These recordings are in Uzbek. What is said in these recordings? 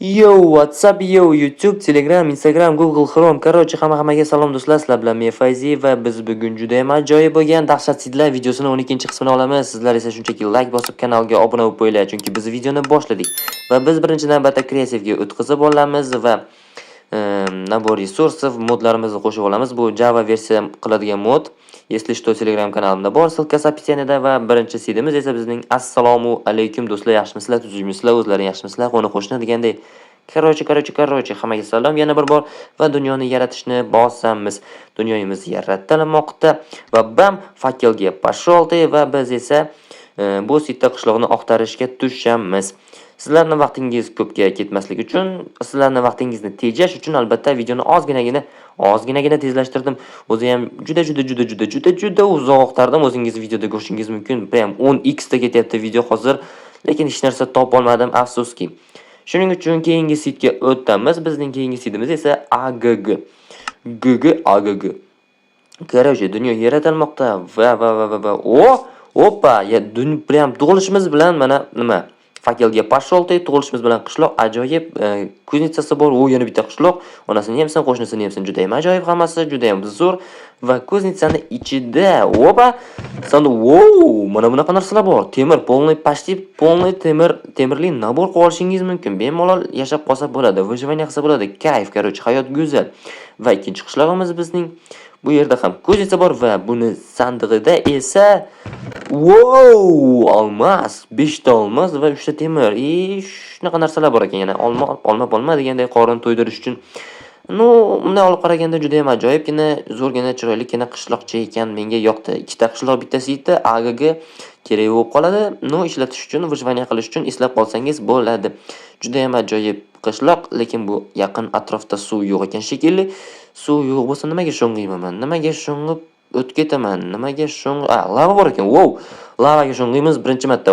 Yo, WhatsApp, yo, YouTube, Telegram, Instagram, Google Chrome, короче, hammaga salom do'stlar, sizlar bilan men Fayzi va biz bugun juda ham ajoyib bo'lgan dahshatsizlar videosining 12-qismini olamiz. Sizlar esa shunchaki like bosib kanalga obuna bo'lib qo'yinglar, chunki biz videoni boshladik va biz birinchi navbatda kreativga o'tkazib olamiz va nabor resursov modlarimizni qo'shib olamiz. Bu Java versiya qiladigan mod. Если что, Telegram kanalimda bor, ссылкасы описаниеda va birinchi sidimiz esa bizning assalomu alaykum do'stlar, yaxshimisizlar, tuzukmisizlar, o'zlaring yaxshimisizlar, qo'ni qo'shni deganday. Короче, hammaga salom yana bir bor va dunyoni yaratishni bosamiz. Dunyomiz yaratilmoqda va bam fakelga pashol va biz esa bu sitda qishloqni oqtarishga tushamiz. Sizlarning vaqtingiz ko'pga ketmasligi uchun, sizlarning vaqtingizni tejash uchun albatta videoni ozginagina tezlashtirdim. O'zi ham juda uzoq oqtardim. O'zingiz videoda ko'rishingiz mumkin. Prям 10x da ketyapti video hozir, lekin hech narsa topa olmadim, afsuski. Shuning uchun keyingi sitga o'tamiz. Bizning keyingi sitimiz esa AGG. AGG. Короче, dunyo yaratilmoqda va. Oppa, ya prям tug'ilishimiz bilan mana nima? Fakelga pasholtay tug'ilishimiz bilan qishloq ajoyib kuznitsasi bor. U yana bitta qishloq. Onasini hamsin, qo'shnisini hamsin juda ham ajoyib, hammasi juda ham zo'r va kuznitsani ichida opa, mana bunaqa narsalar bor. Temir полный temirli nabor qilib olishingiz mumkin. Bemalol yashab qolsa bo'ladi. Выживание qilsa bo'ladi. Kayf, короче, hayot go'zal. Va ikkinchi qishlog'imiz bizning bu yerda ham ko'znitsa bor va buni sandig'ida esa olmas, 5 ta olmas va 3 ta temir. Shunaqa narsalar bor ekan. Yana olma deganday qorin to'ydirish uchun. Bunday olib qaraganda juda ham ajoyibgina, zo'rgina, chiroyligina qishloqcha ekan. Menga yoqdi. Ikkita qishloq bittasi edi, AGG kerak bo'lib qoladi. Ishlatish uchun, выживание qilish uchun eslab qolsangiz bo'ladi. Juda ham ajoyib qishloq, lekin bu yaqin atrofda suv yo'q ekan shekilli. Suv yo'q bo'lsa nimaga sho'ng'iyman? Nimaga sho'ng'ib o'tib ketaman? Nimaga lava bor ekan. Lavaga sho'ng'iymiz birinchi marta.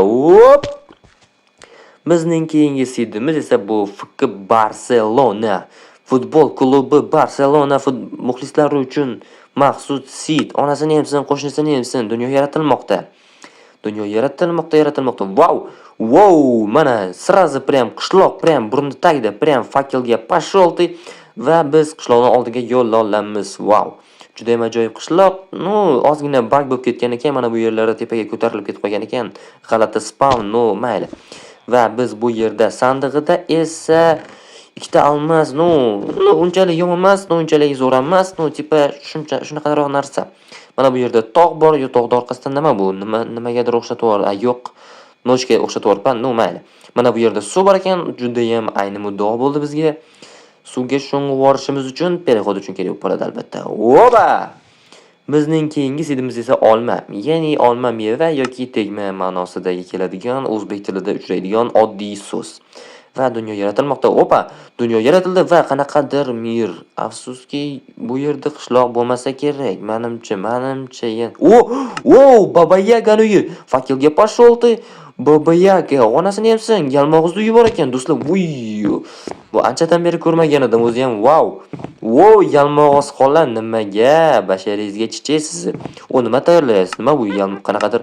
Bizning keyingi sidimiz esa bu FK Barcelona. Futbol klubi Barcelona muxlislari uchun maxsus sit. Onasini hamsin, qo'shnisini hamsin. Dunyo yaratilmoqda. Mana сразу прям qishloq, прям burni tagida, прям fakelga pasholti va biz qishloqning oldiga yo'l olamiz. Juda ham ajoyib qishloq. Ozgina bug bo'lib ketgan ekan, mana bu yerlarda tepaga ko'tarilib ketib qolgan ekan. G'alati spawn, mayli. Va biz bu yerda sandig'ida esa ikkita almas, unchalik yomon emas, unchalik zo'r emas, tipa shunaqaroq narsa. Mana bu yerda tog' bor, tog'ning orqasidan nima bu? Nimagadir o'xshatib bor. Yo'q. Nochga o'xshatib borpan, mayli. Mana bu yerda suv bor ekan, juda ham ayni muddao bo'ldi bizga. Suvga sho'ng'ib borishimiz uchun, perexod uchun kerak bo'lib qoladi albatta. Bizning keyingi sidimiz esa olma. Ya'ni olma meva yoki tegma ma'nosidagi keladigan o'zbek tilida uchraydigan oddiy so'z. Va dunyo yaratilmoqda. Dunyo yaratildi va qanaqadir mir. Afsuski, bu yerda qishloq bo'lmasa kerak. Menimcha. Baba Yaga uyi. Fakelga pasholti. Baba Yaga onasini hamsin, yalmog'iz uyi bor ekan, do'stlar. Bu anchadan beri ko'rmagan edim, o'zi ham yalmog'iz xola nimaga basharingizga chichaysiz? Nima tayyorlaysiz? Nima bu qanaqadir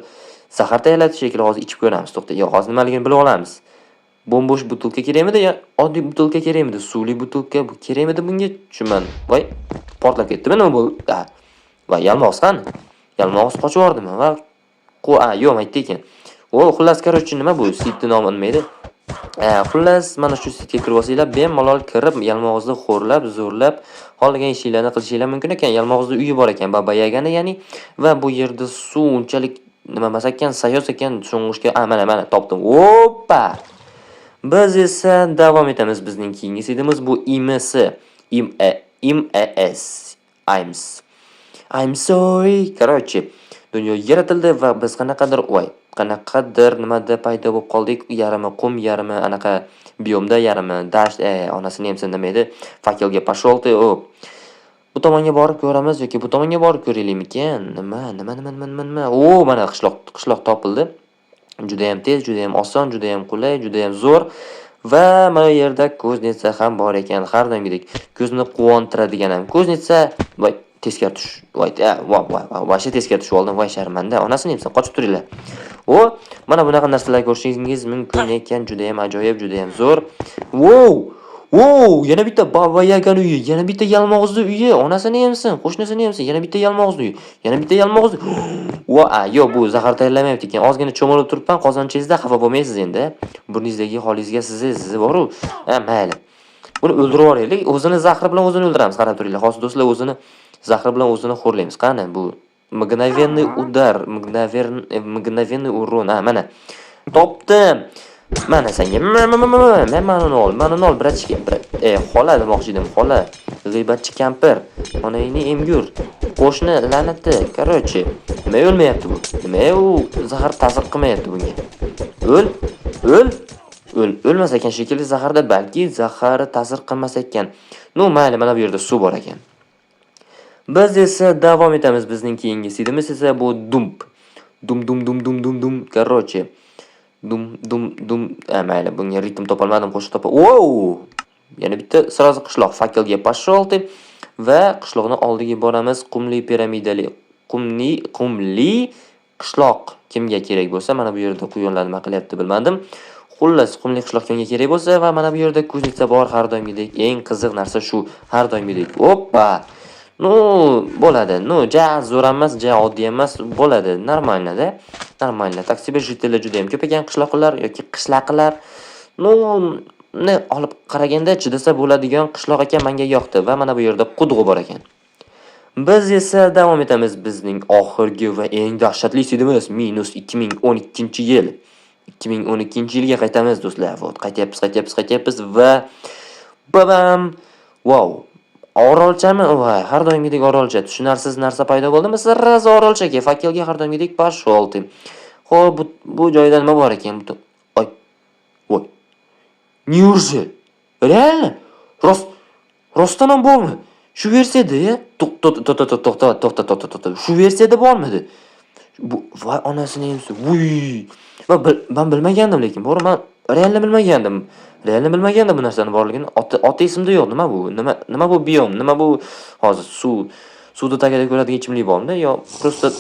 zahar tayyorlatish shekilli hozir ichib ko'ramiz. To'xta, hozir nimaligini bilib olamiz. Bombosh butilka kerakmidi yo oddiy butilka kerakmidi? Suvli butilka bu kerakmidi bunga? Tushunman. Portlab ketdimi nima bo'ldi? Yalmog'iz qani? Yalmog'iz qochib yordimi? Yo'q, aytdi ekan. Xullas, короче, nima bu? Sitning nomi nima edi? Xullas, mana shu sitga kirib olsanglar, bemalol kirib, yalmog'izni xo'rlab, zo'rlab, xohlagan ishinglarni qilishinglar mumkin ekan. Yalmog'izni uyi bor ekan, Baba Yagani, ya'ni, va bu yerda suv unchalik nima emas ekan, sayoz ekan, sho'ng'ishga, mana topdim. Biz esa davom etamiz. Bizning keyingi sitimiz bu IMS. IMS. I'm sorry. Короче, dunyo yaratildi va biz qanaqadir nimada paydo bo'lib qoldik. Yarimi qum, yarimi anaqa biomda, yarimi dasht, onasini hamsin nima edi? Fakelga pasholti. Bu tomonga borib ko'ramiz yoki bu tomonga borib ko'raylikmikan? Nima? Mana qishloq topildi. Juda ham tez, juda ham oson, juda ham qulay, juda ham zo'r. Va mana yerda ko'znitsa ham bor ekan, har doimgidek. Ko'zni quvontiradigan ham ko'znitsa, teskari tush. Vasha teskari tushib oldim, sharmanda. Onasini hamsin qochib turinglar. Mana bunaqa narsalar ko'rishingiz mumkin ekan, juda ham ajoyib, juda ham zo'r. Wow, yana bitta Baba Yagan uyi, yana bitta Yalmog'izli uyi, onasini yemsin, qo'shnisini yemsin, yana bitta Yalmog'izli uyi, yana bitta Yalmog'izli. Va, yo'q, bu zahar tayyorlamayapti ekan. Ozgina cho'milib turibman, qozonchangizda xafa bo'lmaysiz endi. Burningizdagi holingizga sizi boru. Mayli. Buni o'ldirib yuboraylik. O'zini zahri bilan o'zini o'ldiramiz. Qarab turinglar. Hozir do'stlar o'zini zahri bilan o'zini xo'rlaymiz. Qani bu mgновенный uдар, mgновенный урон. Mana. Topdim. Mana senga. Men manini ol, bratchika. Xola demoqchi edim, xola. G'iybatchi kampir. Onangni emgur. Qo'shni la'nati. Короче, nima o'lmayapti bu? Nima u zahar ta'sir qilmayapti bunga? O'l. O'l. O'lmas ekan shekilli zaharda, balki zahari ta'sir qilmas ekan. Mayli, mana bu yerda suv bor ekan. Biz esa davom etamiz. Bizning keyingi sidimiz esa bu dump. Dum. Короче, dum. Mayli, bunga ritm topolmadim, qo'shiq topa. Wow! Yana bitta sразу qishloq fakelga pashol deb va qishloqni oldiga boramiz. Qumli piramidali, qumli qishloq kimga kerak bo'lsa, mana bu yerda quyonlar nima qilyapti bilmadim. Xullas, qumli qishloq kimga kerak bo'lsa va mana bu yerda kuznica bor, har doimgidek. Eng qiziq narsa shu, har doimgidek. Oppa! Bo'ladi. Ja zo'r emas, ja oddiy emas, bo'ladi. Normalda. Normalda. Taksiber jitellar juda ham ko'p ekan, qishloqlar yoki qishlaqlar. Ni olib qaraganda chidasa bo'ladigan qishloq ekan, menga yoqdi va mana bu yerda qudug'i bor ekan. Biz esa davom etamiz. Bizning oxirgi va eng dahshatli sidimiz -2012-yil. 2012-yilga qaytamiz do'stlar. Qaytyapmiz va babam. Wow. Orolchami? Voy, har doimgidek orolcha. Tushunarsiz narsa paydo bo'ldimi? Sirraz orolchaga, fakelga har doimgidek pashol deb. Xo'p, bu joyda nima bor ekan? Oy. Voy. Неужели? Реально? Rostdan ham bormi? Shu versiyada-ya? To'xta. Shu versiyada bormidi? Bu voy onasini yemsin. Vuy. Men bilmagandim lekin. Bor, men realni bilmagandim. Bu narsani borligini. Oti esimda yo'q. Nima bu? Nima bu biom? Nima bu hozir suvda tagida ko'radigan ichimlik bormi? Yo prosta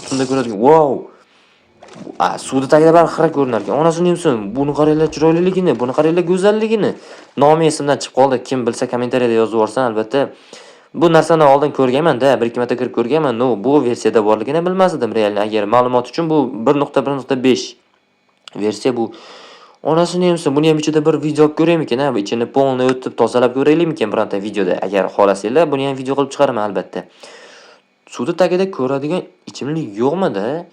tunda ko'radigan. Wow. Suvda tagida bir xira ko'rinar ekan. Onasini yemsin. Buni qaranglar chiroyliligini, buni qaranglar go'zalligini. Nomi esimdan chiqib qoldi. Kim bilsa kommentariyada yozib yuborsin albatta. Bu narsani oldin ko'rganman-da, 1-2 marta kirib ko'rganman. Bu versiyada borligini bilmasdim realni. Agar ma'lumot uchun bu 1.1.5 versiya bu. Onasini yemsin. Buni ham ichida bir video ko'raymikin, ichini polni o'tib tozalab ko'raylikmikin bironta videoda. Agar xohlasanglar, buni ham video qilib chiqaraman albatta. Suvda tagida ko'radigan ichimlik yo'qmi-da?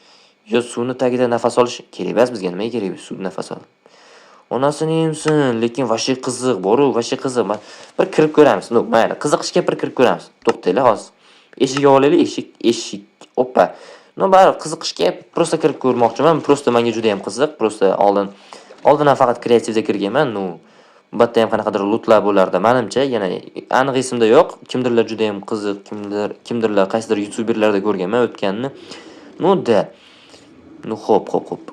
Yo suvni tagida nafas olish kerak emas bizga, nimaga kerak suvda nafas olish? Onasini yemsin, lekin vashi qiziq, boru vashi qiziq. Bir kirib ko'ramiz. Mayli, qiziqishga bir kirib ko'ramiz. To'xtanglar hozir. Eshik olaylik, eshik. Oppa. Baribir qiziqishga prosta kirib ko'rmoqchiman. Prosta menga juda ham qiziq. Prosta oldin faqat kreativda kirganman. Bu yerda ham qanaqadir lootlar bo'lardi. Menimcha, yana aniq esimda yo'q. Kimdirlar juda ham qiziq, kimdirlar qaysidir youtuberlarda ko'rganman o'tganini. Xo'p.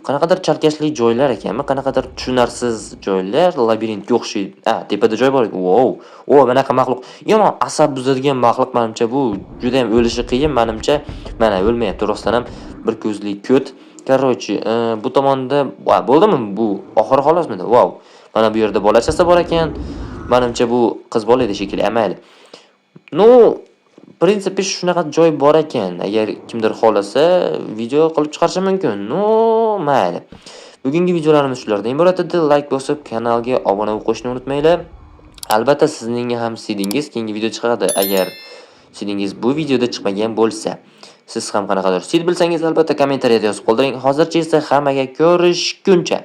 Qanaqadir chalkashli joylar ekanmi? Qanaqadir tushunarsiz joylar, labirintga o'xshaydi. Tepada joy bor. Wow. Bunaqa maxluq. Yomon asab buzadigan maxluq menimcha bu juda ham o'lishi qiyin menimcha. Mana o'lmayapti rostdan ham bir ko'zli ko't. Короче, bu tomonda bo'ldimi? Bu oxiri xolosmidi? Wow. Mana bu yerda bolachasi bor ekan. Menimcha bu qiz bola edi shekilli, amayli. Prinsipi shunaqa joy bor ekan. Agar kimdir xolasa, video qilib chiqarish mumkin. Mayli. Bugungi videolarimiz shulardan iborat edi. Like bosib, kanalga obuna bo'lib qo'yishni unutmanglar. Albatta sizning ham sidingiz keyingi video chiqadi. Agar sidingiz bu videoda chiqmagan bo'lsa, siz ham qanaqadir sid bilsangiz albatta kommentariyada yozib qoldiring. Hozircha esa hammaga ko'rishguncha